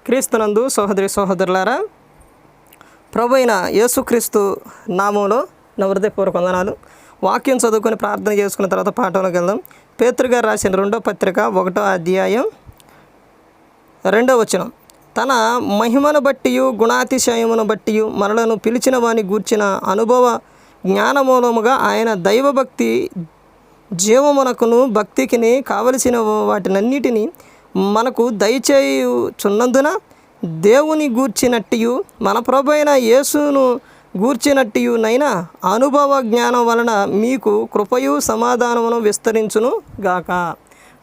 క్రీస్తునందు సహోదరి సహోదరులారా, ప్రభు అయిన యేసుక్రీస్తు నామంలో నా హృదయపూర్వక వందనాలు. వాక్యం చదువుకొని ప్రార్థన చేసుకున్న తర్వాత పాఠంలోకి వెళ్దాం. పేతురు గారు రాసిన 2వ పత్రిక 1వ అధ్యాయం 2వ వచనం. తన మహిమను బట్టియు గుణాతిశయమును బట్టియు మనలను పిలిచిన వాని గూర్చిన అనుభవ జ్ఞానమూలముగా ఆయన దైవభక్తి జీవమునకును భక్తికిని కావలసిన వాటినన్నిటినీ మనకు దయచేయుచున్నందున దేవుని గూర్చినట్టియు మన ప్రభు అయిన యేసును గూర్చినట్టియునైనా అనుభవ జ్ఞానం వలన మీకు కృపయు సమాధానమును విస్తరించును గాక.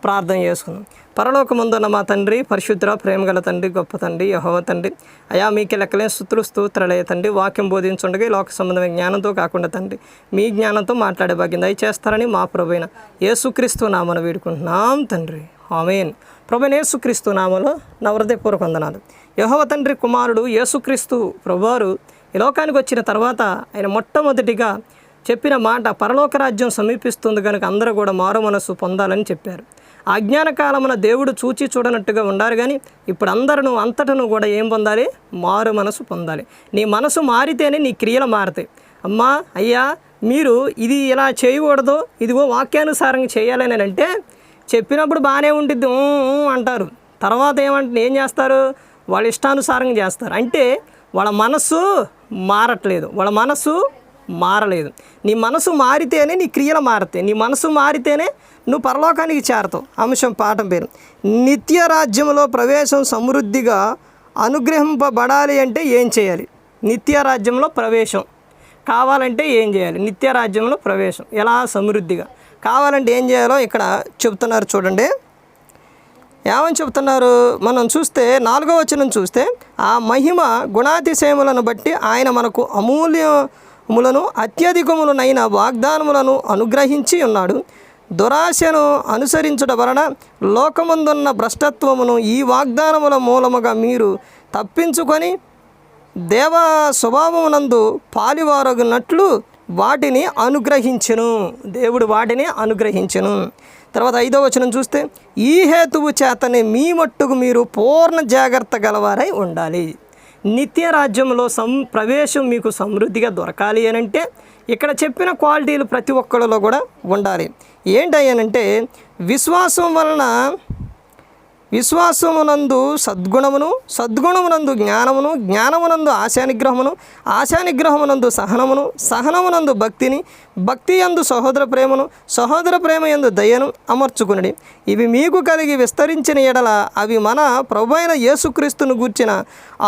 ప్రార్థన చేసుకుందాం. పరలోకమందున్న మా తండ్రి, పరిశుద్ధ ప్రేమగల తండ్రి, గొప్ప తండ్రి, యెహోవా తండ్రి, అయా మీకే లెక్కలే స్తుతులు స్తోత్రాలే తండ్రి. వాక్యం బోధించుండగా లోక సంబంధమైన జ్ఞానంతో కాకుండా తండ్రి మీ జ్ఞానంతో మాట్లాడే భాగ్యం దయచేస్తారని మా ప్రభువైన యేసుక్రీస్తు నామమున వేడుకుంటున్నాం తండ్రి, ఆమేన్. ప్రభువైన యేసుక్రీస్తు నామములో నా హృదయపూర్వక వందనాలు. యెహోవా తండ్రి కుమారుడు యేసుక్రీస్తు ప్రభువారు ఈ లోకానికి వచ్చిన తర్వాత ఆయన మొట్టమొదటిగా చెప్పిన మాట, పరలోక రాజ్యం సమీపిస్తుంది కనుక అందరూ కూడా మారు మనస్సు పొందాలని చెప్పారు. అజ్ఞాన కాలమున దేవుడు చూచి చూడనట్టుగా ఉండారు, కానీ ఇప్పుడు అందరూ అంతటను కూడా ఏం పొందాలి? మారు మనసు పొందాలి. నీ మనసు మారితేనే నీ క్రియలు మారుతాయి. అమ్మా, అయ్యా, మీరు ఇది ఇలా చేయకూడదు, ఇదిగో వాక్యానుసారంగా చేయాలని అంటే చెప్పినప్పుడు బాగానే ఉంటుంది అంటారు. తర్వాత ఏం చేస్తారు? వాళ్ళ ఇష్టానుసారంగా చేస్తారు. అంటే వాళ్ళ మనసు మారట్లేదు, వాళ్ళ మనసు మారలేదు. నీ మనసు మారితేనే నీ క్రియలు మారుతాయి. నీ మనసు మారితేనే నువ్వు పరలోకానికి చేరతావు. అంశం పాఠం పేరు నిత్య రాజ్యంలో ప్రవేశం సమృద్ధిగా అనుగ్రహింపబడాలి అంటే ఏం చేయాలి? నిత్య రాజ్యంలో ప్రవేశం కావాలంటే ఏం చేయాలి? నిత్య రాజ్యంలో ప్రవేశం ఎలా సమృద్ధిగా కావాలంటే ఏం చేయాలో ఇక్కడ చెప్తున్నారు. చూడండి ఏమని చెప్తున్నారు. మనం చూస్తే 4వ వచనం చూస్తే, ఆ మహిమ గుణాతిశయములను బట్టి ఆయన మనకు అమూల్యములను అత్యధికములనైన వాగ్దానములను అనుగ్రహించి ఉన్నాడు. దురాశను అనుసరించడం వలన లోకమందున్న భ్రష్టత్వమును ఈ వాగ్దానముల మూలముగా మీరు తప్పించుకొని దేవ స్వభావమునందు పాలివారగునట్లు వాటిని అనుగ్రహించెను. దేవుడు వాటిని అనుగ్రహించెను. తర్వాత 5వ వచనం చూస్తే, ఈ హేతువు చేతనే మీ మట్టుకు మీరు పూర్ణ జాగ్రత్త గలవారై ఉండాలి. నిత్య రాజ్యంలో ప్రవేశం మీకు సమృద్ధిగా దొరకాలి అని అంటే ఇక్కడ చెప్పిన క్వాలిటీలు ప్రతి ఒక్కరిలో కూడా ఉండాలి. ఏంటయ్యానంటే, విశ్వాసమునందు సద్గుణమును, సద్గుణమునందు జ్ఞానమును, జ్ఞానమునందు ఆశానిగ్రహమును, ఆశానిగ్రహమునందు సహనమును, సహనమునందు భక్తిని, భక్తి యందు సహోదర ప్రేమను, సహోదర ప్రేమ యందు దయను అమర్చుకునడి. ఇవి మీకు కలిగి విస్తరించిన ఎడల అవి మన ప్రభువైన యేసుక్రీస్తును గూర్చిన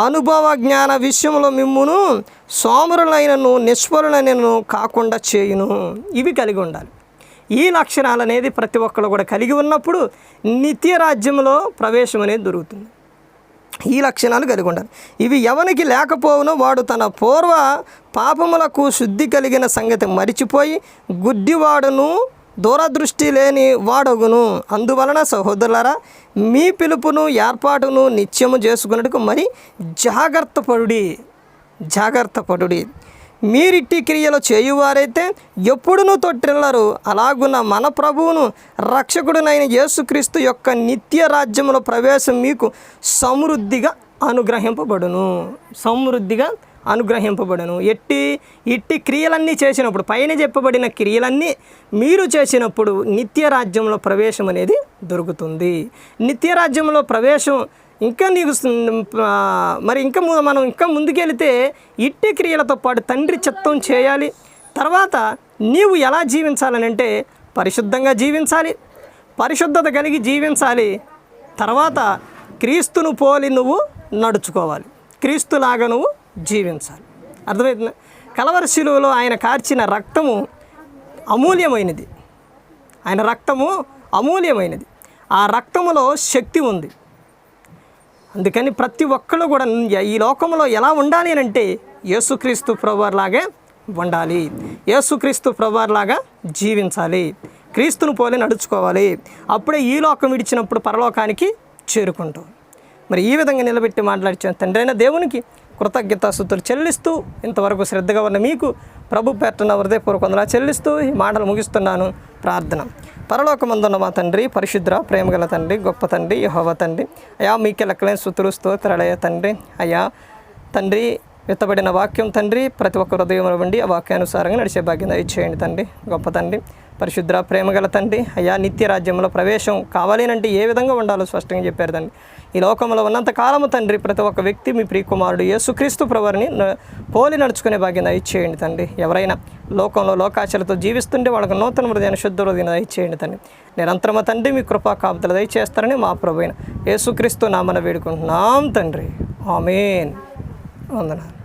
అనుభవ జ్ఞాన విషయంలో మిమ్మును సోమరులైనను నిష్ఫలులైనను కాకుండా చేయును. ఇవి కలిగి ఉండాలి. ఈ లక్షణాలు అనేది ప్రతి ఒక్కరు కూడా కలిగి ఉన్నప్పుడు నిత్య రాజ్యంలో ప్రవేశం అనేది దొరుకుతుంది. ఈ లక్షణాలు కలిగి ఉండాలి. ఇవి ఎవనికి లేకపోవునో వాడు తన పూర్వ పాపములకు శుద్ధి కలిగిన సంగతి మరిచిపోయి గుడ్డివాడును దూరదృష్టి లేని వాడగును. అందువలన సహోదరులారా, మీ పిలుపును ఏర్పాటును నిత్యము చేసుకున్నట్టుకు మరి జాగ్రత్త పడుడి. మీరిట్టి క్రియలు చేయువారైతే ఎప్పుడునూ తొట్టిల్లరు. అలాగున్న మన ప్రభువును రక్షకుడునైన యేసుక్రీస్తు యొక్క నిత్య రాజ్యములో ప్రవేశం మీకు సమృద్ధిగా అనుగ్రహింపబడును. ఇట్టి క్రియలన్నీ చేసినప్పుడు, పైన చెప్పబడిన క్రియలన్నీ మీరు చేసినప్పుడు నిత్య రాజ్యంలో ప్రవేశం అనేది దొరుకుతుంది. నిత్య రాజ్యంలో ప్రవేశం ఇంకా నీకు మనం ఇంకా ముందుకెళ్తే ఇట్టి క్రియలతో పాటు తండ్రి చిత్తం చేయాలి. తర్వాత నీవు ఎలా జీవించాలని అంటే పరిశుద్ధంగా జీవించాలి, పరిశుద్ధత కలిగి జీవించాలి. తర్వాత క్రీస్తును పోలి నువ్వు నడుచుకోవాలి, క్రీస్తులాగా నువ్వు జీవించాలి. అర్థమవుతుంది? కలవరి శిలువలో ఆయన కార్చిన రక్తము అమూల్యమైనది. ఆయన రక్తము అమూల్యమైనది. ఆ రక్తములో శక్తి ఉంది. అందుకని ప్రతి ఒక్కరు కూడా ఈ లోకంలో ఎలా ఉండాలి అని అంటే యేసుక్రీస్తు ప్రభువారిలాగే ఉండాలి, యేసుక్రీస్తు ప్రభువారిలాగా జీవించాలి, క్రీస్తును పోలి నడుచుకోవాలి. అప్పుడే ఈ లోకం విడిచినప్పుడు పరలోకానికి చేరుకుంటాం. మరి ఈ విధంగా నిలబెట్టి మాట్లాడిన తండ్రి అయిన దేవునికి కృతజ్ఞతాస్తుతులు చెల్లిస్తూ ఇంతవరకు శ్రద్ధగా ఉన్న మీకు ప్రభు పేరున హృదయపూర్వక వందనాలు చెల్లిస్తూ ఈ మాటలు ముగిస్తున్నాను. ప్రార్థన. పరలోకమందున్న మా తండ్రి, పరిశుద్ధ ప్రేమగల తండ్రి, గొప్ప తండ్రి, యెహోవా తండ్రి, అయా మీకే లెక్కలేని స్తుతులు స్తోత్రాలయ్యా తండ్రి. అయ్యా తండ్రి, విత్తబడిన వాక్యం తండ్రి ప్రతి ఒక్క హృదయంలో ఉండి ఆ వాక్యానుసారంగా నడిచే భాగ్యం దయచేయండి తండ్రి. గొప్ప తండ్రి, పరిశుద్ధ ప్రేమగల తండ్రి, అయ్యా నిత్య రాజ్యంలో ప్రవేశం కావాలేనంటే ఏ విధంగా ఉండాలో స్పష్టంగా చెప్పారు తండ్రి. ఈ లోకంలో ఉన్నంత కాలము తండ్రి ప్రతి ఒక్క వ్యక్తి మీ ప్రియకుమారుడు యేసుక్రీస్తు ప్రభువుని పోలి నడుచుకునే భాగ్యం దయచేయండి తండ్రి. ఎవరైనా లోకంలో లోకాచలతో జీవిస్తుంటే వాళ్ళకు నూతన హృదయాన్ని శుద్ధ హృదయాన్ని దయచేయండి తండ్రి. నిరంతరమ తండ్రి మీ కృపా కాపుదలు దయచేస్తారని మా ప్రభువైన యేసుక్రీస్తు నామమున వేడుకుంటున్నాం తండ్రి. ఆమేన్. వందనాలు.